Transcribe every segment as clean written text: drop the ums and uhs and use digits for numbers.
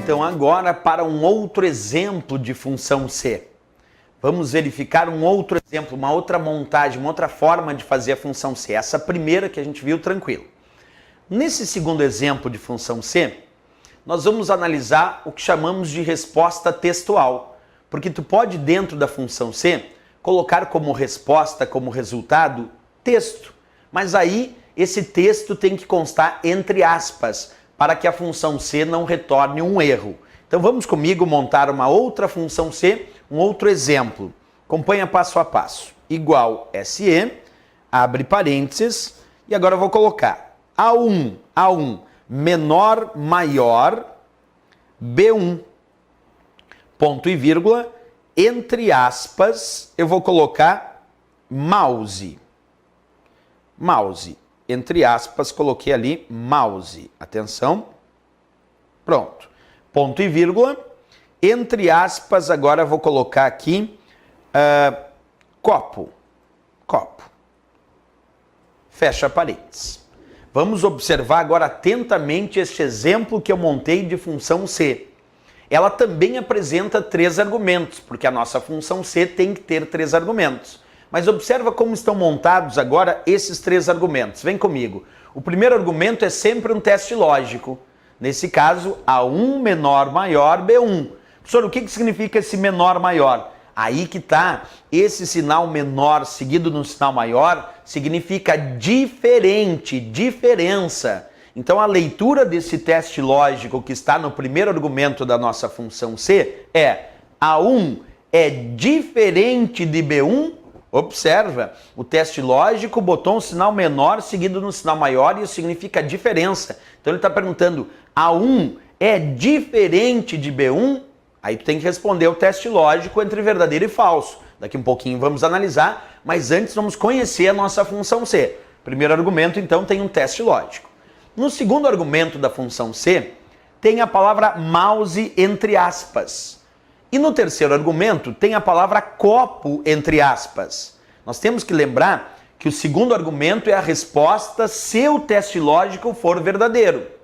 então agora para um outro exemplo de função C. Vamos verificar um outro exemplo, uma outra montagem, uma outra forma de fazer a função C. Essa primeira que a gente viu, tranquilo. Nesse segundo exemplo de função C, nós vamos analisar o que chamamos de resposta textual. Porque tu pode, dentro da função C, colocar como resposta, como resultado, texto. Mas aí, esse texto tem que constar entre aspas, para que a função C não retorne um erro. Então vamos comigo montar uma outra função C, um outro exemplo. Acompanha passo a passo. Igual SE, abre parênteses, e agora eu vou colocar A1, menor, maior, B1, ponto e vírgula, entre aspas, eu vou colocar mouse. Mouse, entre aspas, coloquei ali mouse. Atenção. Pronto. Ponto e vírgula. Entre aspas, agora eu vou colocar aqui copo. Copo. Fecha parênteses. Vamos observar agora atentamente este exemplo que eu montei de função C. Ela também apresenta 3 argumentos, porque a nossa função C tem que ter 3 argumentos. Mas observa como estão montados agora esses 3 argumentos. Vem comigo. O primeiro argumento é sempre um teste lógico. Nesse caso, A1 menor maior B1. Professor, o que significa esse menor maior? Aí que está, esse sinal menor seguido no sinal maior significa diferente, diferença. Então a leitura desse teste lógico que está no primeiro argumento da nossa função C é A1 é diferente de B1. Observa, o teste lógico botou um sinal menor seguido no sinal maior e isso significa diferença. Então ele está perguntando, A1 é diferente de B1? Aí tu tem que responder o teste lógico entre verdadeiro e falso. Daqui um pouquinho vamos analisar, mas antes vamos conhecer a nossa função C. Primeiro argumento, então, tem um teste lógico. No segundo argumento da função C, tem a palavra mouse entre aspas. E no terceiro argumento, tem a palavra copo entre aspas. Nós temos que lembrar que o segundo argumento é a resposta se o teste lógico for verdadeiro.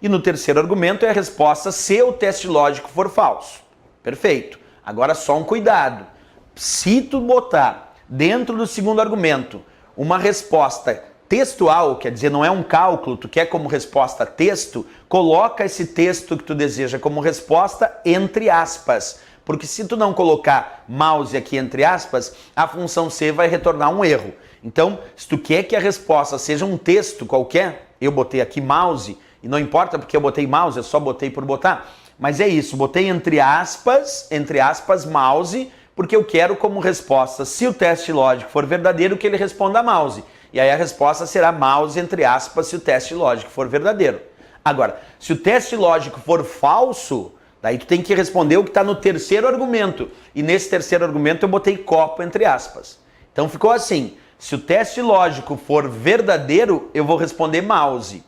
E no terceiro argumento é a resposta se o teste lógico for falso. Perfeito. Agora só um cuidado. Se tu botar dentro do segundo argumento uma resposta textual, quer dizer, não é um cálculo, tu quer como resposta texto, coloca esse texto que tu deseja como resposta entre aspas. Porque se tu não colocar mouse aqui entre aspas, a função C vai retornar um erro. Então, se tu quer que a resposta seja um texto qualquer, eu botei aqui mouse, e não importa porque eu botei mouse, eu só botei por botar. Mas é isso, botei entre aspas, mouse, porque eu quero como resposta, se o teste lógico for verdadeiro, que ele responda mouse. E aí a resposta será mouse, entre aspas, se o teste lógico for verdadeiro. Agora, se o teste lógico for falso, daí tu tem que responder o que está no terceiro argumento. E nesse terceiro argumento eu botei copo, entre aspas. Então ficou assim, se o teste lógico for verdadeiro, eu vou responder mouse.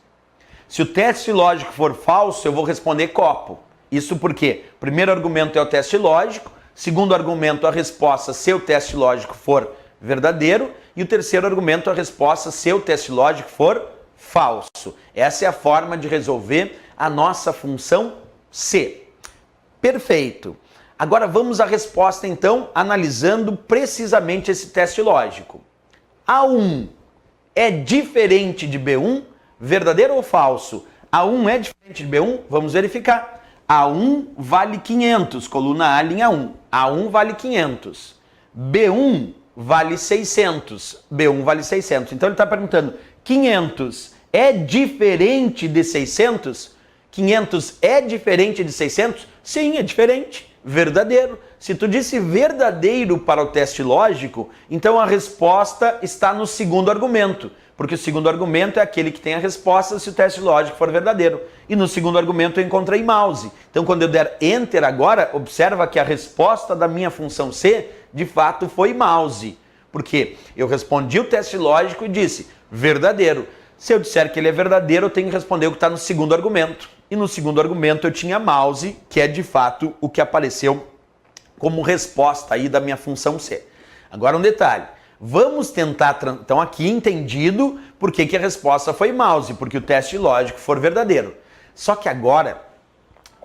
Se o teste lógico for falso, eu vou responder copo. Isso porque o primeiro argumento é o teste lógico, segundo argumento a resposta se o teste lógico for verdadeiro e o terceiro argumento a resposta se o teste lógico for falso. Essa é a forma de resolver a nossa função C. Perfeito. Agora vamos à resposta então, analisando precisamente esse teste lógico. A1 é diferente de B1? Verdadeiro ou falso? A1 é diferente de B1? Vamos verificar. A1 vale 500, coluna A, linha 1. A1 vale 500. B1 vale 600. B1 vale 600. Então ele está perguntando, 500 é diferente de 600? 500 é diferente de 600? Sim, é diferente. Verdadeiro. Se tu disse verdadeiro para o teste lógico, então a resposta está no segundo argumento. Porque o segundo argumento é aquele que tem a resposta se o teste lógico for verdadeiro. E no segundo argumento eu encontrei mouse. Então quando eu der Enter agora, observa que a resposta da minha função C, de fato, foi mouse. Porque eu respondi o teste lógico e disse verdadeiro. Se eu disser que ele é verdadeiro, eu tenho que responder o que está no segundo argumento. E no segundo argumento eu tinha mouse, que é de fato o que apareceu como resposta aí da minha função C. Agora um detalhe. Vamos tentar, então aqui entendido por que a resposta foi mouse, porque o teste lógico for verdadeiro. Só que agora,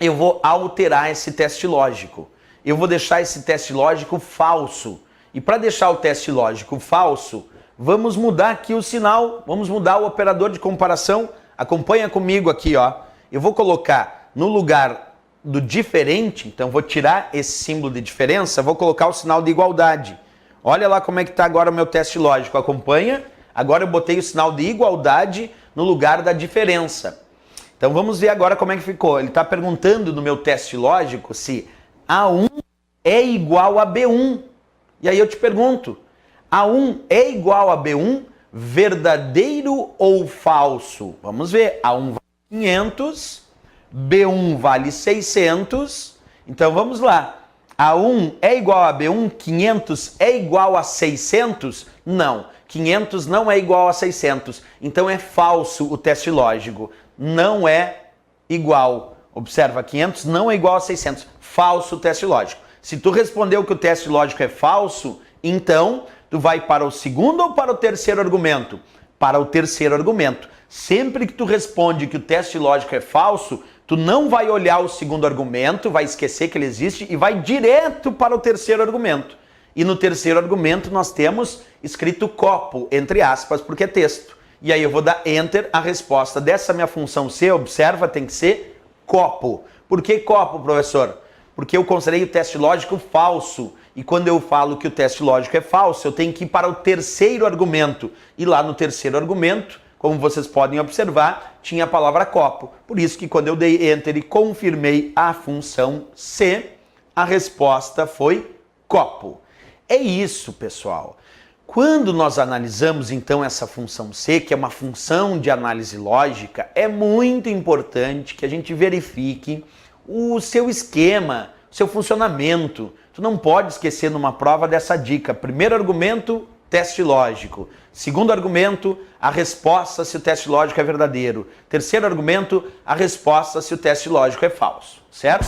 eu vou alterar esse teste lógico. Eu vou deixar esse teste lógico falso. E para deixar o teste lógico falso, vamos mudar aqui o sinal, vamos mudar o operador de comparação. Acompanha comigo aqui, ó. Eu vou colocar no lugar do diferente, então vou tirar esse símbolo de diferença, vou colocar o sinal de igualdade. Olha lá como é que está agora o meu teste lógico, acompanha. Agora eu botei o sinal de igualdade no lugar da diferença. Então vamos ver agora como é que ficou. Ele está perguntando no meu teste lógico se A1 é igual a B1. E aí eu te pergunto, A1 é igual a B1, verdadeiro ou falso? Vamos ver, A1 vale 500, B1 vale 600, então vamos lá. A1 é igual a B1, 500 é igual a 600? Não, 500 não é igual a 600, então é falso o teste lógico, não é igual. Observa, 500 não é igual a 600, falso o teste lógico. Se tu respondeu que o teste lógico é falso, então tu vai para o segundo ou para o terceiro argumento? Para o terceiro argumento. Sempre que tu responde que o teste lógico é falso, tu não vai olhar o segundo argumento, vai esquecer que ele existe e vai direto para o terceiro argumento. E no terceiro argumento nós temos escrito copo, entre aspas, porque é texto. E aí eu vou dar enter, a resposta dessa minha função C, observa, tem que ser copo. Por que copo, professor? Porque eu considerei o teste lógico falso. E quando eu falo que o teste lógico é falso, eu tenho que ir para o terceiro argumento. E lá no terceiro argumento, como vocês podem observar, tinha a palavra copo. Por isso que quando eu dei enter e confirmei a função C, a resposta foi copo. É isso, pessoal. Quando nós analisamos então essa função C, que é uma função de análise lógica, é muito importante que a gente verifique o seu esquema, o seu funcionamento. Tu não pode esquecer numa prova dessa dica. Primeiro argumento, teste lógico. Segundo argumento, a resposta se o teste lógico é verdadeiro. Terceiro argumento, a resposta se o teste lógico é falso, certo?